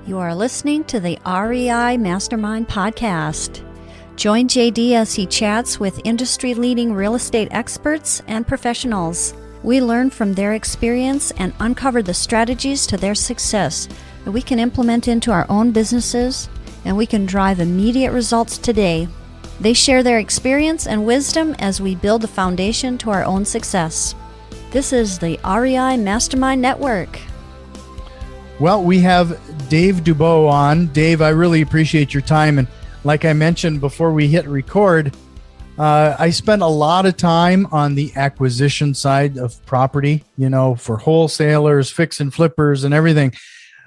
You are listening to the REI Mastermind Podcast. Join JD as he chats with industry-leading real estate experts and professionals. We learn from their experience and uncover the strategies to their success that we can implement into our own businesses, and we can drive immediate results today. They share their experience and wisdom as we build a foundation to our own success. This is the REI Mastermind Network. Well, we have Dave Dubeau on. Dave, I really appreciate your time. And like I mentioned before we hit record, I spent a lot of time on the acquisition side of property, for wholesalers, fix and flippers and everything.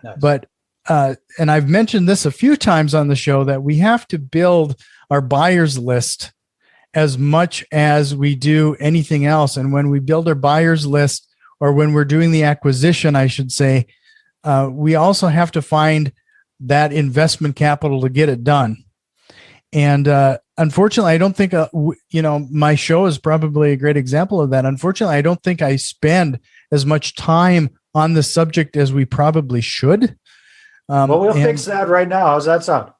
Nice. But, and I've mentioned this a few times on the show, that we have to build our buyers list as much as we do anything else. And when we build our buyers list, or when we're doing the acquisition, I should say, we also have to find that investment capital to get it done. And unfortunately, I don't think, my show is probably a great example of that. Unfortunately, I don't think I spend as much time on the subject as we probably should. Well, we'll fix that right now. How's that sound?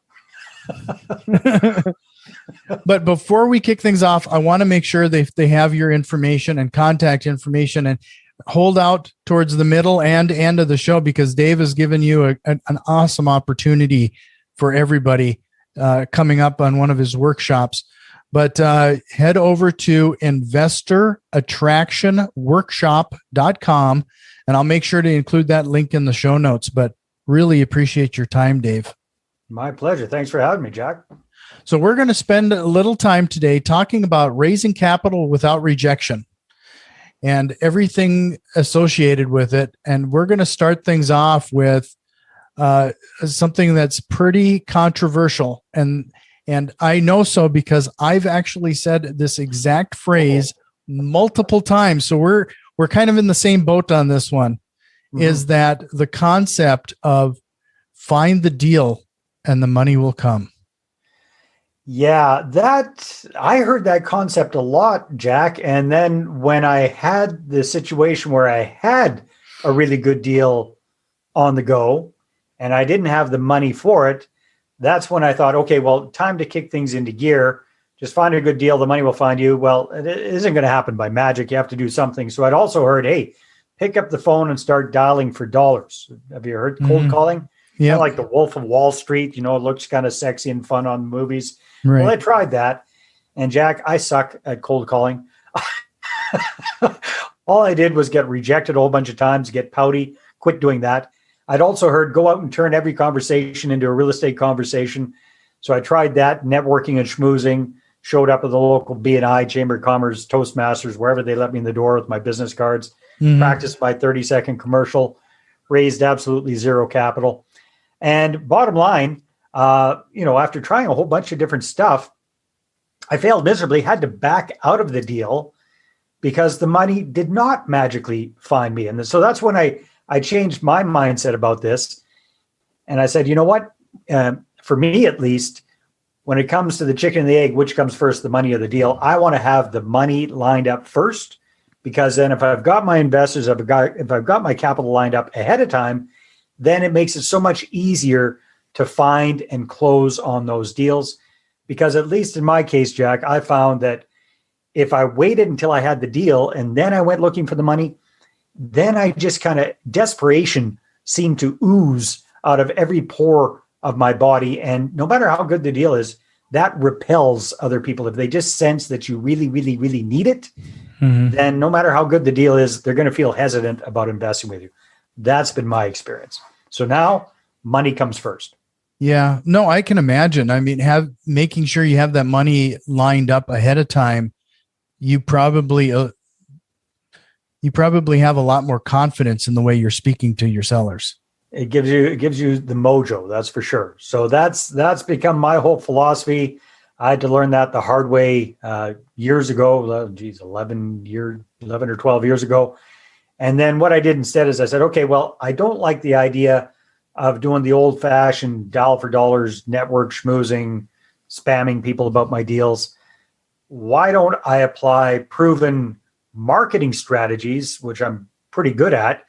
But before we kick things off, I want to make sure they have your information and contact information, and hold out towards the middle and end of the show, because Dave has given you an awesome opportunity for everybody coming up on one of his workshops. But head over to investorattractionworkshop.com, and I'll make sure to include that link in the show notes. But really appreciate your time, Dave. My pleasure. Thanks for having me, Jack. So we're going to spend a little time today talking about raising capital without rejection and everything associated with it. And we're going to start things off with something that's pretty controversial. And I know so because I've actually said this exact phrase multiple times. So we're kind of in the same boat on this one, is that the concept of find the deal and the money will come. Yeah, I heard that concept a lot, Jack. And then when I had the situation where I had a really good deal on the go and I didn't have the money for it, that's when I thought, okay, well, time to kick things into gear. Just find a good deal. The money will find you. Well, it isn't going to happen by magic. You have to do something. So I'd also heard, hey, pick up the phone and start dialing for dollars. Have you heard cold calling? Yeah, like the Wolf of Wall Street. It looks kind of sexy and fun on movies. Right. Well, I tried that. And Jack, I suck at cold calling. All I did was get rejected a whole bunch of times, get pouty, quit doing that. I'd also heard go out and turn every conversation into a real estate conversation. So I tried that, networking and schmoozing, showed up at the local B&I, Chamber of Commerce, Toastmasters, wherever they let me in the door with my business cards, practiced my 30-second commercial, raised absolutely zero capital. And bottom line, after trying a whole bunch of different stuff, I failed miserably, had to back out of the deal because the money did not magically find me. And so that's when I changed my mindset about this. And I said, you know what, for me at least, when it comes to the chicken and the egg, which comes first, the money or the deal, I want to have the money lined up first, because then if I've got my investors, if I've got my capital lined up ahead of time, then it makes it so much easier to find and close on those deals. Because at least in my case, Jack, I found that if I waited until I had the deal and then I went looking for the money, then I just kind of, desperation seemed to ooze out of every pore of my body. And no matter how good the deal is, that repels other people. If they just sense that you really, really, really need it, then no matter how good the deal is, they're going to feel hesitant about investing with you. That's been my experience. So now money comes first. Yeah, no, I can imagine. I mean, making sure you have that money lined up ahead of time, you probably have a lot more confidence in the way you're speaking to your sellers. It gives you the mojo, that's for sure. So that's become my whole philosophy. I had to learn that the hard way years ago. 11 or 12 years ago. And then what I did instead is I said, okay, well, I don't like the idea of doing the old-fashioned dial for dollars, network schmoozing, spamming people about my deals. Why don't I apply proven marketing strategies, which I'm pretty good at,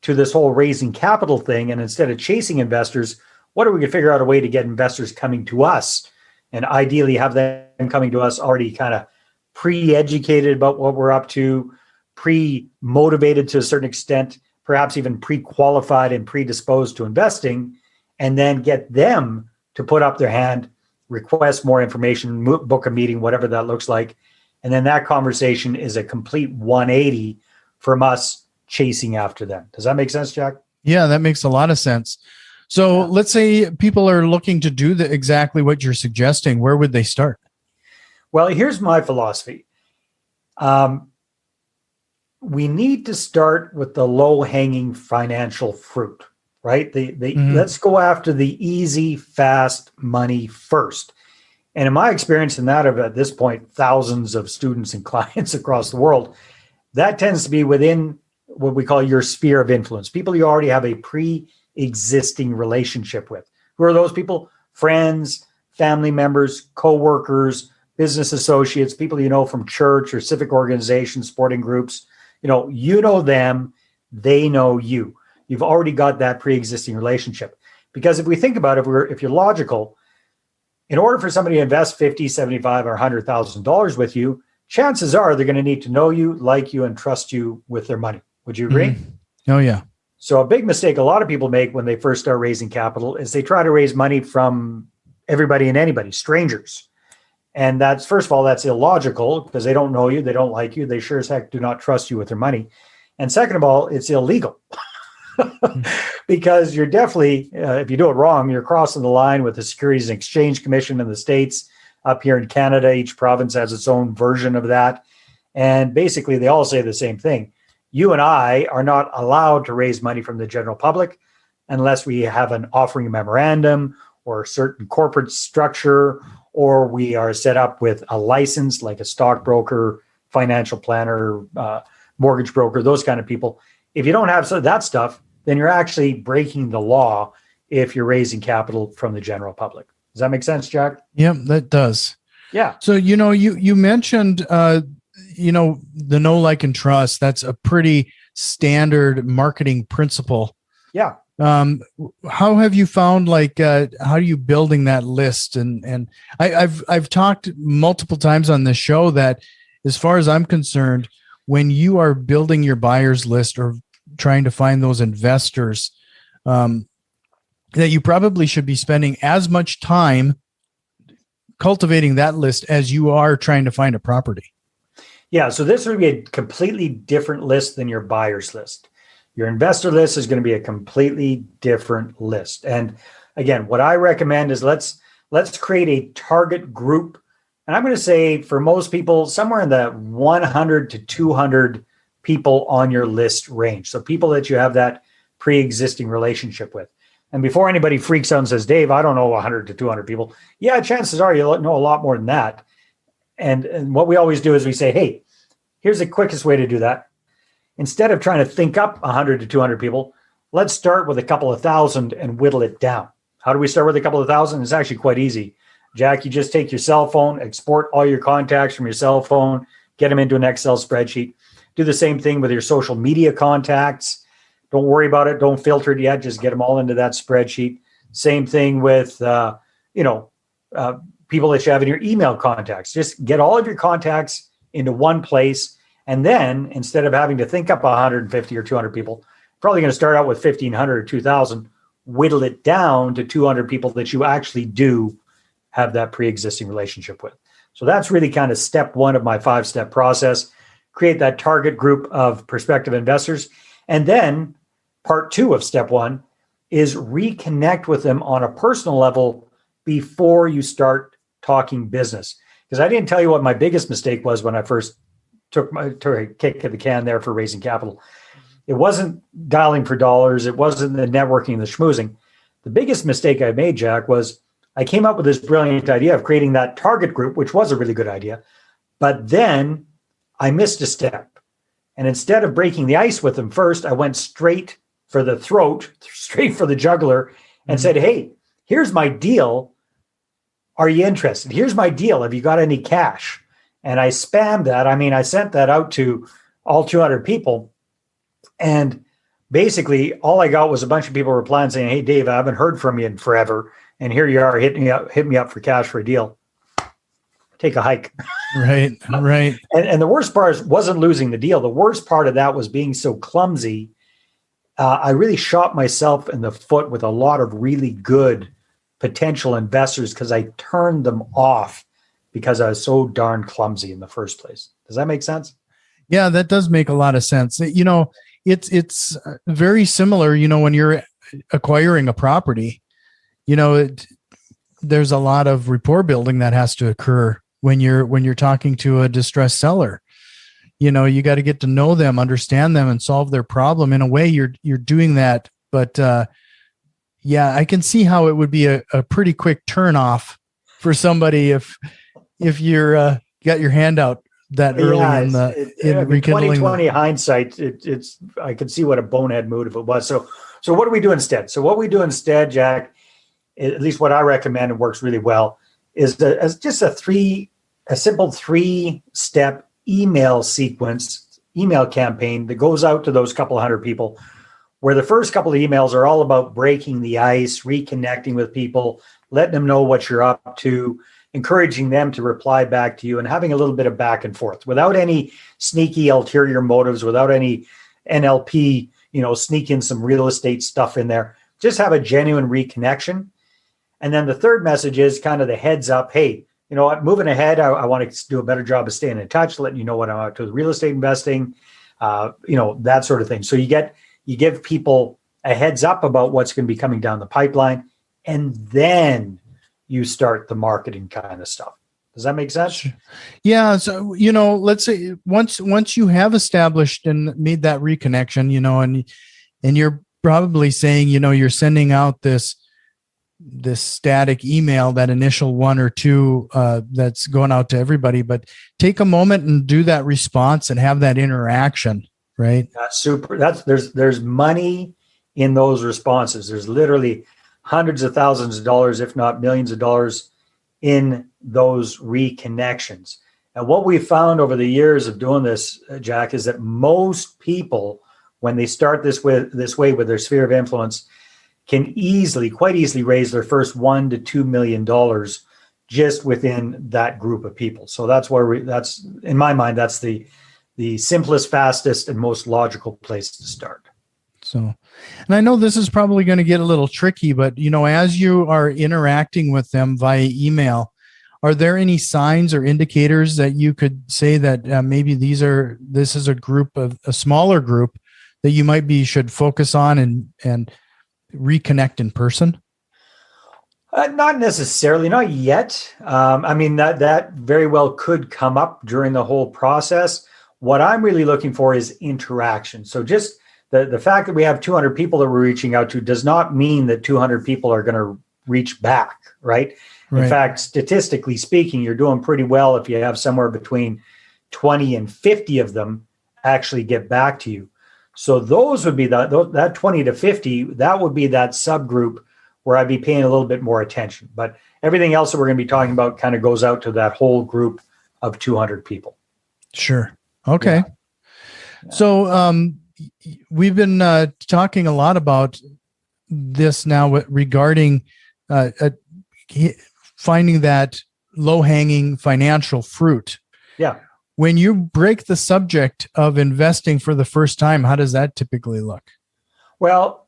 to this whole raising capital thing? And instead of chasing investors, what if we could figure out a way to get investors coming to us, and ideally have them coming to us already kind of pre-educated about what we're up to, pre-motivated to a certain extent, perhaps even pre-qualified and predisposed to investing, and then get them to put up their hand, request more information, book a meeting, whatever that looks like. And then that conversation is a complete 180 from us chasing after them. Does that make sense, Jack? Yeah, that makes a lot of sense. So let's say people are looking to do exactly what you're suggesting. Where would they start? Well, here's my philosophy. We need to start with the low-hanging financial fruit, right? Let's go after the easy, fast money first. And in my experience, and that of at this point, thousands of students and clients across the world, that tends to be within what we call your sphere of influence, people you already have a pre-existing relationship with. Who are those people? Friends, family members, co-workers, business associates, people you know from church or civic organizations, sporting groups. You know them, they know you. You've already got that pre-existing relationship. Because if we think about it, if you're logical, in order for somebody to invest $50, $75, or $100,000 with you, chances are they're going to need to know you, like you, and trust you with their money. Would you agree? Oh, yeah. So a big mistake a lot of people make when they first start raising capital is they try to raise money from everybody and anybody, strangers. And that's, first of all, that's illogical because they don't know you, they don't like you, they sure as heck do not trust you with their money. And second of all, it's illegal. Because you're definitely, if you do it wrong, you're crossing the line with the Securities and Exchange Commission in the States. Up here in Canada, each province has its own version of that. And basically, they all say the same thing. You and I are not allowed to raise money from the general public unless we have an offering memorandum or a certain corporate structure, or we are set up with a license like a stockbroker, financial planner, mortgage broker, those kind of people. If you don't have that stuff, then you're actually breaking the law if you're raising capital from the general public. Does that make sense, Jack? Yeah, that does. Yeah. So, you mentioned, the know, like, and trust. That's a pretty standard marketing principle. Yeah. How have you found, how are you building that list? And I've talked multiple times on this show that, as far as I'm concerned, when you are building your buyers list or trying to find those investors, that you probably should be spending as much time cultivating that list as you are trying to find a property. Yeah, so this would be a completely different list than your buyer's list. Your investor list is going to be a completely different list. And again, what I recommend is let's create a target group. And I'm going to say for most people, somewhere in the 100 to 200 people on your list range. So people that you have that pre-existing relationship with. And before anybody freaks out and says, Dave, I don't know 100 to 200 people. Yeah, chances are you'll know a lot more than that. And what we always do is we say, hey, here's the quickest way to do that. Instead of trying to think up 100 to 200 people, let's start with a couple of thousand and whittle it down. How do we start with a couple of thousand? It's actually quite easy. Jack, you just take your cell phone, export all your contacts from your cell phone, get them into an Excel spreadsheet. Do the same thing with your social media contacts. Don't worry about it. Don't filter it yet. Just get them all into that spreadsheet. Same thing with, people that you have in your email contacts. Just get all of your contacts into one place. And then instead of having to think up 150 or 200 people, probably going to start out with 1,500 or 2,000, whittle it down to 200 people that you actually do have that pre-existing relationship with. So that's really kind of step one of my 5-step process. Create that target group of prospective investors. And then part 2 of step 1 is reconnect with them on a personal level before you start talking business. Because I didn't tell you what my biggest mistake was when I first took a kick at the can there for raising capital. It wasn't dialing for dollars. It wasn't the networking and the schmoozing. The biggest mistake I made, Jack, was I came up with this brilliant idea of creating that target group, which was a really good idea. But then I missed a step. And instead of breaking the ice with them first, I went straight for the throat, straight for the jugular, and said, hey, here's my deal. Are you interested? Here's my deal. Have you got any cash? And I spammed that. I mean, I sent that out to all 200 people. And basically all I got was a bunch of people replying saying, "Hey, Dave, I haven't heard from you in forever. And here you are, hit me up for cash for a deal. Take a hike." Right. And the worst part wasn't losing the deal. The worst part of that was being so clumsy. I really shot myself in the foot with a lot of really good potential investors because I turned them off because I was so darn clumsy in the first place. Does that make sense? Yeah, that does make a lot of sense. It's very similar, when you're acquiring a property, there's a lot of rapport building that has to occur when you're talking to a distressed seller. You got to get to know them, understand them, and solve their problem. In a way, you're doing that. But yeah, I can see how it would be a pretty quick turn off for somebody if you're got your hand out that early in rekindling. 2020 hindsight, it's I can see what a bonehead move it was. So what do we do instead? So what we do instead, Jack, at least what I recommend and works really well, is just a simple 3-step email sequence, email campaign that goes out to those couple hundred people, where the first couple of emails are all about breaking the ice, reconnecting with people, letting them know what you're up to, encouraging them to reply back to you, and having a little bit of back and forth without any sneaky ulterior motives, without any NLP, sneak in some real estate stuff in there. Just have a genuine reconnection. And then the third message is kind of the heads up. Hey, you know what, moving ahead, I want to do a better job of staying in touch, letting you know what I'm up to with real estate investing, that sort of thing. So you give people a heads up about what's going to be coming down the pipeline, and then you start the marketing kind of stuff. Does that make sense? Yeah. So, let's say once you have established and made that reconnection, and you're probably saying, you're sending out this static email, that initial 1 or 2 that's going out to everybody, but take a moment and do that response and have that interaction, right? That's super. There's money in those responses. There's literally hundreds of thousands of dollars, if not millions of dollars, in those reconnections. And what we've found over the years of doing this, Jack, is that most people, when they start this way with their sphere of influence, can quite easily raise their first $1 to $2 million just within that group of people. So that's in my mind, that's the simplest, fastest, and most logical place to start. So, and I know this is probably going to get a little tricky, but as you are interacting with them via email, are there any signs or indicators that you could say that maybe this is a smaller group that you should focus on and reconnect in person? Not necessarily, not yet. That very well could come up during the whole process. What I'm really looking for is interaction. So just the fact that we have 200 people that we're reaching out to does not mean that 200 people are going to reach back, right? In fact, statistically speaking, you're doing pretty well if you have somewhere between 20 and 50 of them actually get back to you. So those would be that 20 to 50, that would be that subgroup where I'd be paying a little bit more attention. But everything else that we're going to be talking about kind of goes out to that whole group of 200 people. Sure. Okay. Yeah. So we've been talking a lot about this now regarding finding that low-hanging financial fruit. Yeah. When you break the subject of investing for the first time, how does that typically look? Well,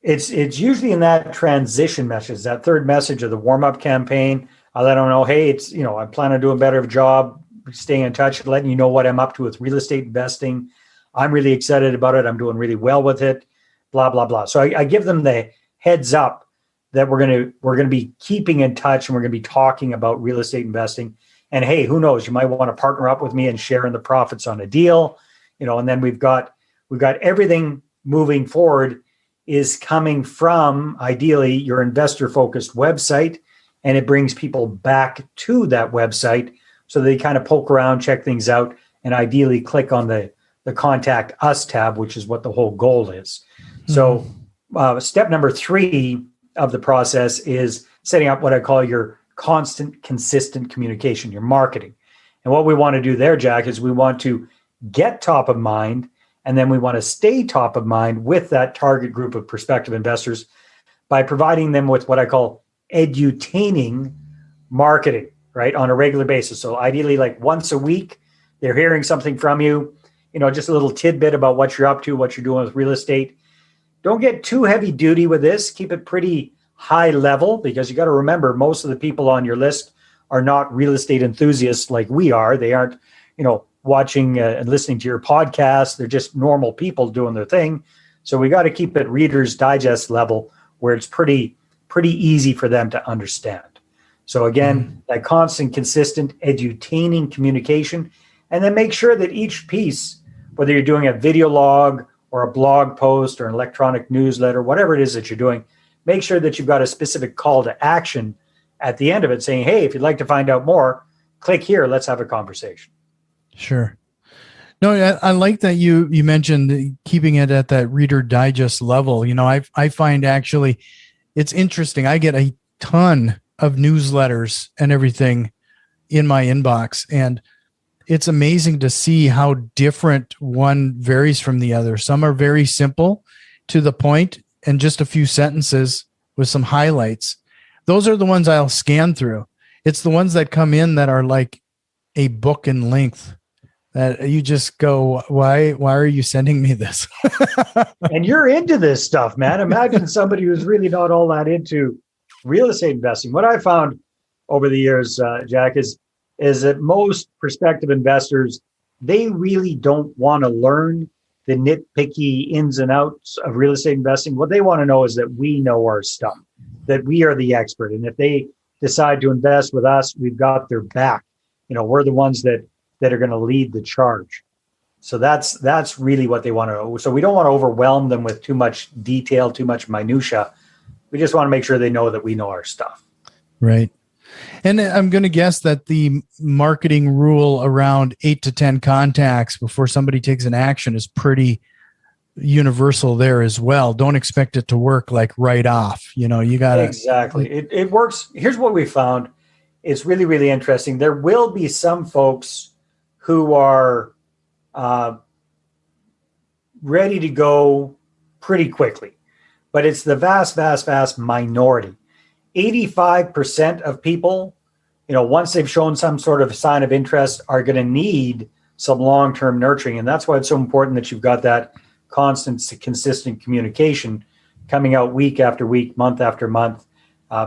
it's usually in that transition message, that third message of the warm-up campaign. I let them know, hey, I plan on doing a better job, staying in touch, letting you know what I'm up to with real estate investing. I'm really excited about it. I'm doing really well with it, blah, blah, blah. So I give them the heads up that we're going to be keeping in touch and we're going to be talking about real estate investing. And hey, who knows? You might want to partner up with me and share in the profits on a deal, and then we've got everything moving forward is coming from ideally your investor focused website, and it brings people back to that website so they kind of poke around, check things out, and ideally click on the contact us tab, which is what the whole goal is. Mm-hmm. So step number 3 of the process is setting up what I call your constant, consistent communication, your marketing. And what we want to do there, Jack, is we want to get top of mind And then we want to stay top of mind with that target group of prospective investors by providing them with what I call edutaining marketing, right, on a regular basis. So ideally, like once a week, they're hearing something from you, just a little tidbit about what you're up to, what you're doing with real estate. Don't get too heavy duty with this. Keep it pretty high level, because you got to remember, most of the people on your list are not real estate enthusiasts like we are. They aren't, watching and listening to your podcast. They're just normal people doing their thing. So we got to keep it Reader's Digest level, where it's pretty easy for them to understand. So again, that constant, consistent, edutaining communication, and then make sure that each piece, whether you're doing a video log or a blog post or an electronic newsletter, whatever it is that you're doing, make sure that you've got a specific call to action at the end of it saying, hey, if you'd like to find out more, click here, let's have a conversation. Sure. No, I like that you mentioned keeping it at that Reader Digest level. I find actually it's interesting. I get a ton of newsletters and everything in my inbox, and it's amazing to see how different one varies from the other. Some are very simple, to the point, and just a few sentences with some highlights. Those are the ones I'll scan through. It's the ones that come in that are like a book in length, that you just go, why are you sending me this? And you're into this stuff, man. Imagine somebody who's really not all that into real estate investing. What I found over the years, Jack, is that most prospective investors, they really don't want to learn the nitpicky ins and outs of real estate investing. What they want to know is that we know our stuff, that we are the expert. And if they decide to invest with us, we've got their back. We're the ones that are going to lead the charge. So that's really what they want to know. So we don't want to overwhelm them with too much detail, too much minutia. We just want to make sure they know that we know our stuff. Right. And I'm going to guess that the marketing rule around 8 to 10 contacts before somebody takes an action is pretty universal there as well. Don't expect it to work like right off. You got to. Exactly. It works. Here's what we found. It's really, really interesting. There will be some folks who are ready to go pretty quickly, but it's the vast, vast, vast minority. 85% of people, once they've shown some sort of sign of interest, are going to need some long-term nurturing. And that's why it's so important that you've got that constant, consistent communication coming out week after week, month after month,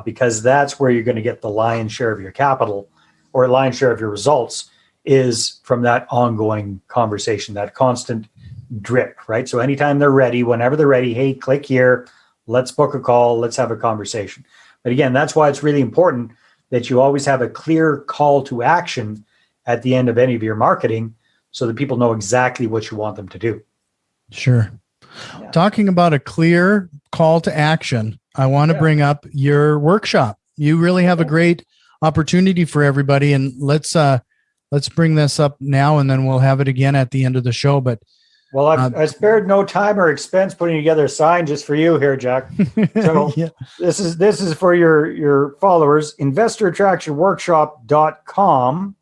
because that's where you're going to get the lion's share of your capital, or lion's share of your results, is from that ongoing conversation, that constant drip, right? So anytime they're ready, whenever they're ready, hey, click here, let's book a call, let's have a conversation. But again, that's why it's really important that you always have a clear call to action at the end of any of your marketing, so that people know exactly what you want them to do. Sure. Yeah. Talking about a clear call to action, I want to bring up your workshop. You really have a great opportunity for everybody, and let's bring this up now, and then we'll have it again at the end of the show. But I spared no time or expense putting together a sign just for you here, Jack. So this is for your followers, investorattractionworkshop.com.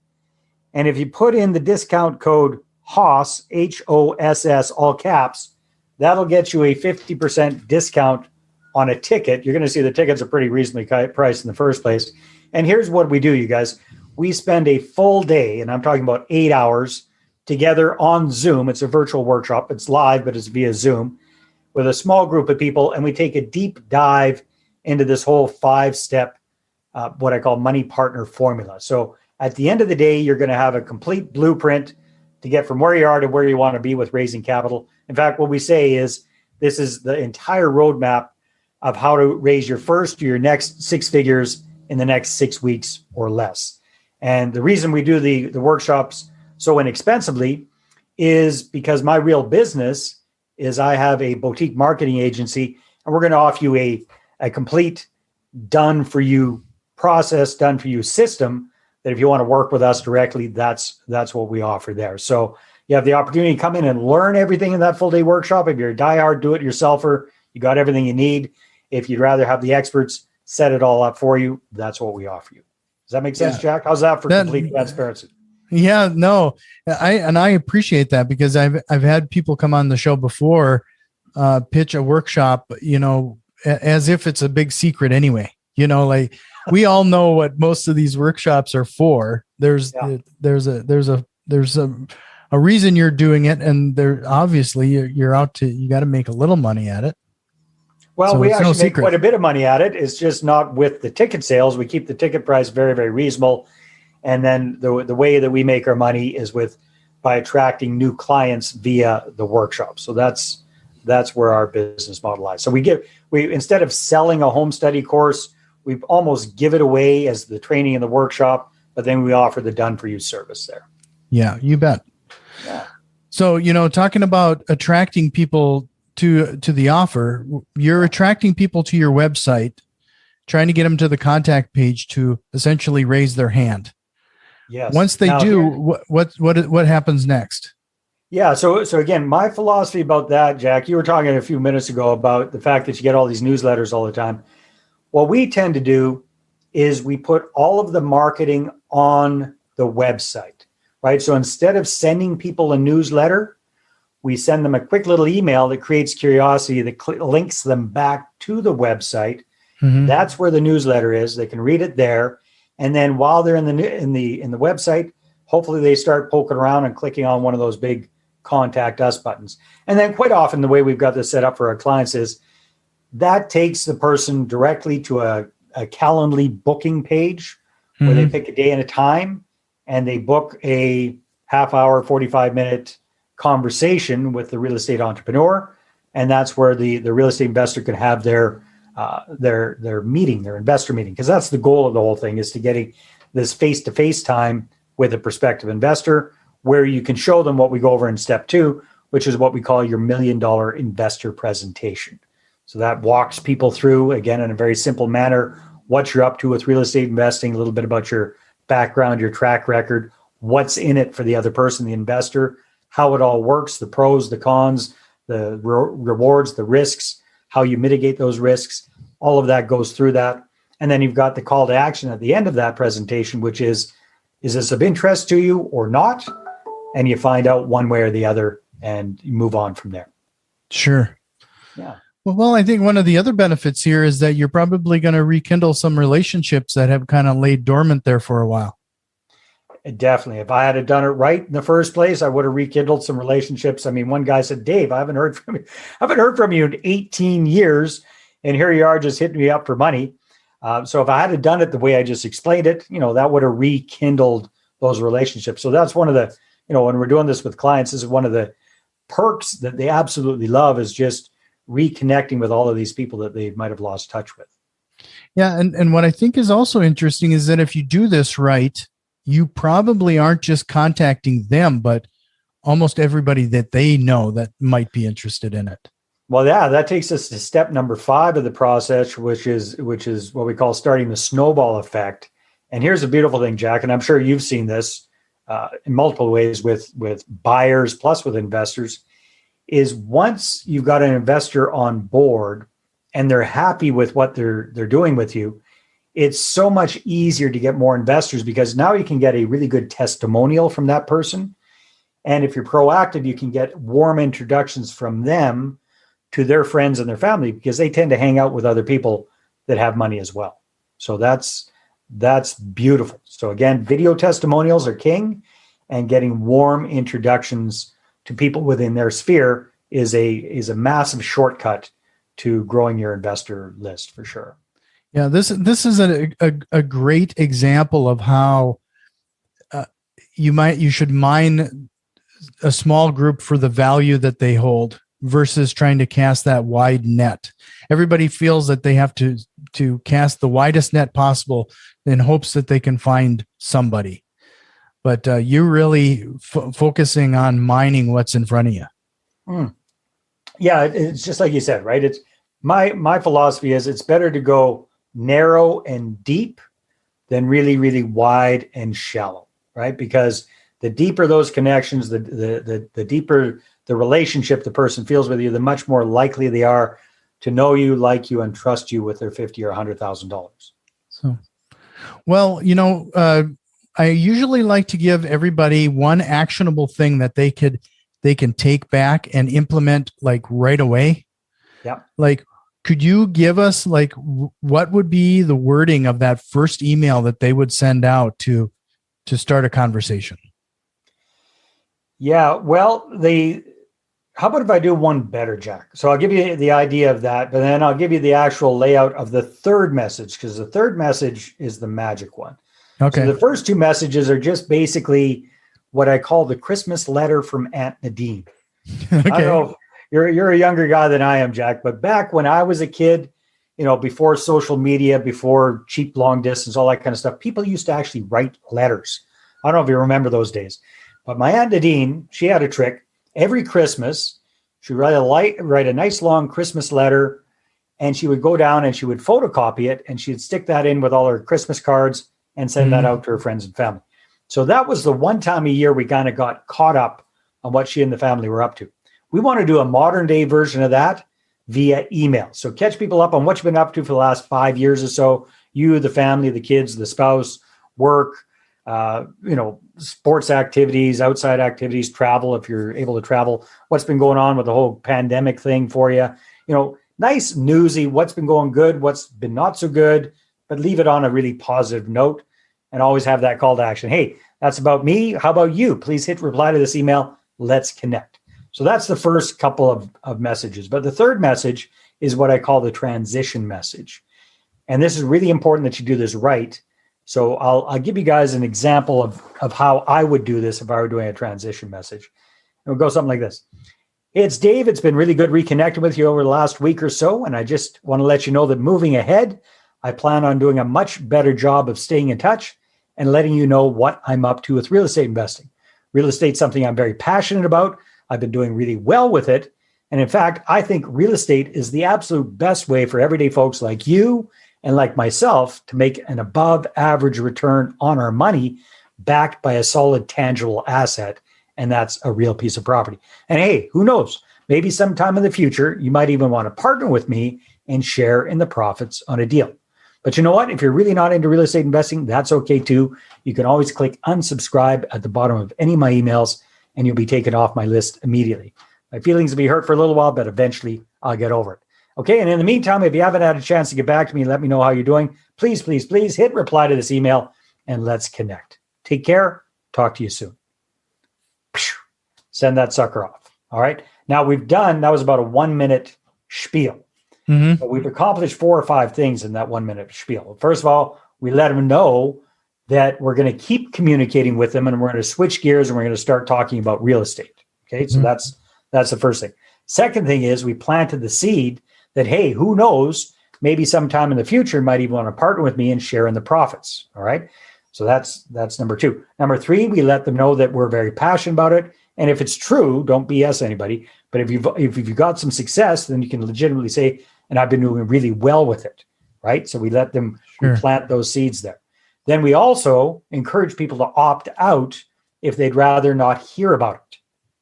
And if you put in the discount code HOSS, HOSS, all caps, that'll get you a 50% discount on a ticket. You're going to see the tickets are pretty reasonably priced in the first place. And here's what we do, you guys. We spend a full day, and I'm talking about 8 hours, together on Zoom. It's a virtual workshop. It's live, but it's via Zoom, with a small group of people. And we take a deep dive into this whole 5-step, what I call money partner formula. So at the end of the day, you're going to have a complete blueprint to get from where you are to where you want to be with raising capital. In fact, what we say is this is the entire roadmap of how to raise your first or your next 6 figures in the next 6 weeks or less. And the reason we do the workshops so inexpensively is because my real business is I have a boutique marketing agency, and we're going to offer you a complete done for you process, done for you system, that if you want to work with us directly, that's what we offer there. So you have the opportunity to come in and learn everything in that full day workshop. If you're a diehard do-it-yourselfer, you got everything you need. If you'd rather have the experts set it all up for you, that's what we offer you. Does that make sense, Jack? How's that for complete transparency? Yeah, no, I appreciate that because I've had people come on the show before, pitch a workshop, as if it's a big secret anyway. Like we all know what most of these workshops are for. There's Yeah. a reason you're doing it, and there obviously you're out to, you got to make a little money at it. Well, So we it's no actually make secret. quite a bit of money at it. It's just not with the ticket sales. We keep the ticket price very, very reasonable. And then the way that we make our money is by attracting new clients via the workshop. So that's where our business model lies. So we instead of selling a home study course, we almost give it away as the training in the workshop, but then we offer the done for you service there. Yeah, you bet. Yeah. So, talking about attracting people to the offer, you're attracting people to your website, trying to get them to the contact page to essentially raise their hand. Yes. Once they what happens next? Yeah. So again, my philosophy about that, Jack, you were talking a few minutes ago about the fact that you get all these newsletters all the time. What we tend to do is we put all of the marketing on the website, right? So instead of sending people a newsletter, we send them a quick little email that creates curiosity, that links them back to the website. Mm-hmm. That's where the newsletter is. They can read it there. And then while they're in the website, hopefully they start poking around and clicking on one of those big contact us buttons. And then quite often the way we've got this set up for our clients is that takes the person directly to a Calendly booking page where they pick a day and a time and they book a half hour, 45-minute conversation with the real estate entrepreneur. And that's where the real estate investor can have their meeting, their investor meeting, because that's the goal of the whole thing, is to getting this face-to-face time with a prospective investor where you can show them what we go over in step 2, which is what we call your $1 million investor presentation. So that walks people through, again, in a very simple manner, what you're up to with real estate investing, a little bit about your background, your track record, what's in it for the other person, the investor, how it all works, the pros, the cons, the rewards, the risks, how you mitigate those risks. All of that goes through that. And then you've got the call to action at the end of that presentation, which is this of interest to you or not? And you find out one way or the other and you move on from there. Sure. Yeah. Well, I think one of the other benefits here is that you're probably going to rekindle some relationships that have kind of laid dormant there for a while. Definitely. If I had done it right in the first place, I would have rekindled some relationships. I mean, one guy said, "Dave, I haven't heard from you in 18 years. And here you are just hitting me up for money." So if I had done it the way I just explained it, that would have rekindled those relationships. So that's one of the, when we're doing this with clients, this is one of the perks that they absolutely love, is just reconnecting with all of these people that they might have lost touch with. Yeah. And what I think is also interesting is that if you do this right, you probably aren't just contacting them, but almost everybody that they know that might be interested in it. Well, yeah, that takes us to step number 5 of the process, which is what we call starting the snowball effect. And here's the beautiful thing, Jack, and I'm sure you've seen this in multiple ways with buyers plus with investors, is once you've got an investor on board and they're happy with what they're doing with you, it's so much easier to get more investors because now you can get a really good testimonial from that person. And if you're proactive, you can get warm introductions from them to their friends and their family because they tend to hang out with other people that have money as well. So that's beautiful. So again, video testimonials are king, and getting warm introductions to people within their sphere is a massive shortcut to growing your investor list for sure. Yeah, this is a great example of how you should mine a small group for the value that they hold versus trying to cast that wide net. Everybody feels that they have to cast the widest net possible in hopes that they can find somebody. But you're really focusing on mining what's in front of you. Yeah, it's just like you said, right? It's my philosophy is it's better to go narrow and deep than really, really wide and shallow, right? Because the deeper those connections, the deeper the relationship the person feels with you, the much more likely they are to know you, like you, and trust you with their $50,000 or $100,000. So, well, I usually like to give everybody one actionable thing that they can take back and implement like right away. Yeah. Like, could you give us like what would be the wording of that first email that they would send out to start a conversation? Yeah. Well, how about if I do one better, Jack? So I'll give you the idea of that, but then I'll give you the actual layout of the third message, because the third message is the magic one. Okay. So the first two messages are just basically what I call the Christmas letter from Aunt Nadine. Okay. I don't know if you're a younger guy than I am, Jack, but back when I was a kid, before social media, before cheap long distance, all that kind of stuff, people used to actually write letters. I don't know if you remember those days, but my Aunt Nadine, she had a trick. Every Christmas, she would write a nice long Christmas letter, and she would go down and she would photocopy it, and she'd stick that in with all her Christmas cards and send that out to her friends and family. So that was the one time a year we kind of got caught up on what she and the family were up to. We want to do a modern day version of that via email. So catch people up on what you've been up to for the last 5 years or so. You, the family, the kids, the spouse, work, sports activities, outside activities, travel, if you're able to travel, what's been going on with the whole pandemic thing for you, nice newsy, what's been going good, what's been not so good, but leave it on a really positive note and always have that call to action. Hey, that's about me. How about you? Please hit reply to this email. Let's connect. So that's the first couple of messages. But the third message is what I call the transition message. And this is really important that you do this right. So I'll give you guys an example of how I would do this if I were doing a transition message. It would go something like this. Hey, it's Dave. It's been really good reconnecting with you over the last week or so. And I just want to let you know that moving ahead, I plan on doing a much better job of staying in touch and letting you know what I'm up to with real estate investing. Real estate's something I'm very passionate about. I've been doing really well with it. And in fact, I think real estate is the absolute best way for everyday folks like you and like myself to make an above average return on our money backed by a solid tangible asset. And that's a real piece of property. And hey, who knows? Maybe sometime in the future, you might even want to partner with me and share in the profits on a deal. But you know what? If you're really not into real estate investing, that's okay too. You can always click unsubscribe at the bottom of any of my emails and you'll be taken off my list immediately. My feelings will be hurt for a little while, but eventually I'll get over it. Okay. And in the meantime, if you haven't had a chance to get back to me, let me know how you're doing. Please, please, please hit reply to this email and let's connect. Take care. Talk to you soon. Send that sucker off. All right. Now that was about a 1 minute spiel. Mm-hmm. But we've accomplished 4 or 5 things in that 1 minute spiel. First of all, we let them know that we're going to keep communicating with them and we're going to switch gears and we're going to start talking about real estate. Okay. So that's the first thing. Second thing is we planted the seed that, hey, who knows, maybe sometime in the future, might even want to partner with me and share in the profits. All right. So that's number 2. Number 3, we let them know that we're very passionate about it. And if it's true, don't BS anybody. But if you've got some success, then you can legitimately say, and I've been doing really well with it. Right. So we let them we plant those seeds there. Then we also encourage people to opt out if they'd rather not hear about it.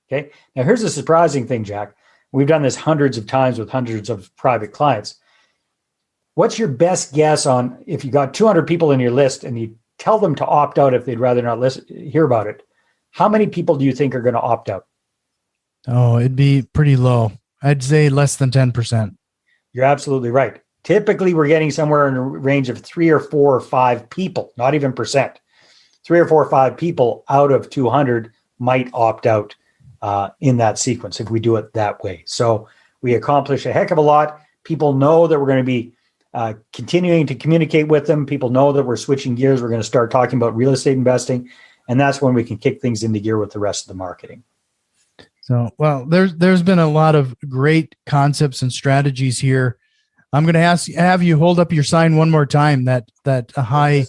Okay. Now, here's a surprising thing, Jack. We've done this hundreds of times with hundreds of private clients. What's your best guess on if you got 200 people in your list and you tell them to opt out if they'd rather not hear about it? How many people do you think are going to opt out? Oh, it'd be pretty low. I'd say less than 10%. You're absolutely right. Typically, we're getting somewhere in a range of 3 or 4 or 5 people, not even percent. 3 or 4 or 5 people out of 200 might opt out in that sequence if we do it that way. So we accomplish a heck of a lot. People know that we're going to be continuing to communicate with them. People know that we're switching gears. We're going to start talking about real estate investing. And that's when we can kick things into gear with the rest of the marketing. So, well, there's been a lot of great concepts and strategies here. I'm going to have you hold up your sign one more time. That high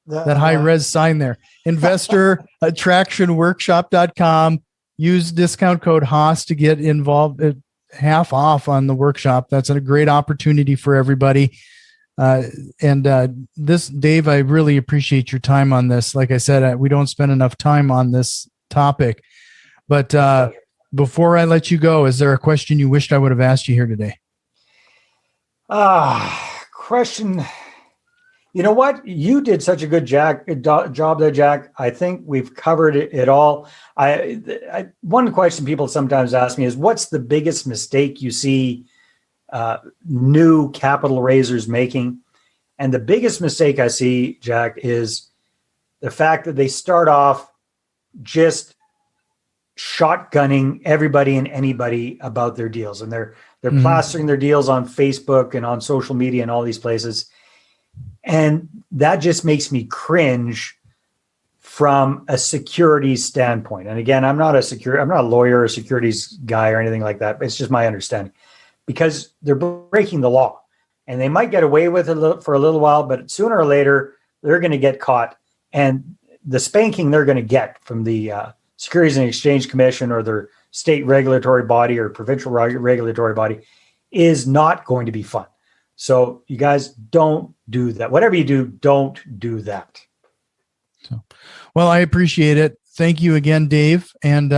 res sign there. InvestorAttractionWorkshop.com. Use discount code Haas to get involved. Half off on the workshop. That's a great opportunity for everybody. This, Dave, I really appreciate your time on this. Like I said, we don't spend enough time on this topic. But before I let you go, is there a question you wished I would have asked you here today? Question. You know what? You did such a good job there, Jack. I think we've covered it all. One question people sometimes ask me is, what's the biggest mistake you see new capital raisers making? And the biggest mistake I see, Jack, is the fact that they start off just shotgunning everybody and anybody about their deals, and they're plastering their deals on Facebook and on social media and all these places. And that just makes me cringe from a securities standpoint. And again, I'm not a lawyer or securities guy or anything like that. It's just my understanding, because they're breaking the law, and they might get away with it for a little while, but sooner or later they're going to get caught. And the spanking they're going to get from the Securities and Exchange Commission or their state regulatory body or provincial regulatory body is not going to be fun. So you guys, don't do that. Whatever you do, don't do that. So, well, I appreciate it. Thank you again, Dave. And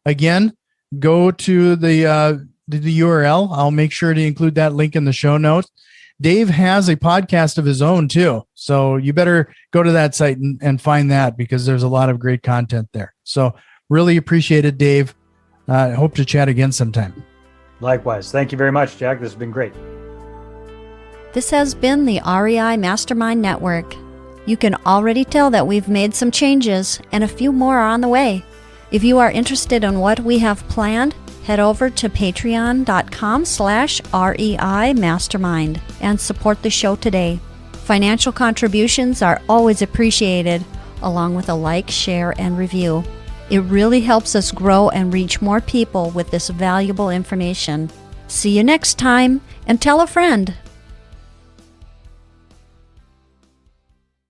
again, go to the URL. I'll make sure to include that link in the show notes. Dave has a podcast of his own too. So you better go to that site and find that, because there's a lot of great content there. So really appreciate it, Dave. I hope to chat again sometime. Likewise. Thank you very much, Jack. This has been great. This has been the REI Mastermind Network. You can already tell that we've made some changes, and a few more are on the way. If you are interested in what we have planned, head over to patreon.com/REI Mastermind and support the show today. Financial contributions are always appreciated, along with a like, share, and review. It really helps us grow and reach more people with this valuable information. See you next time, and tell a friend.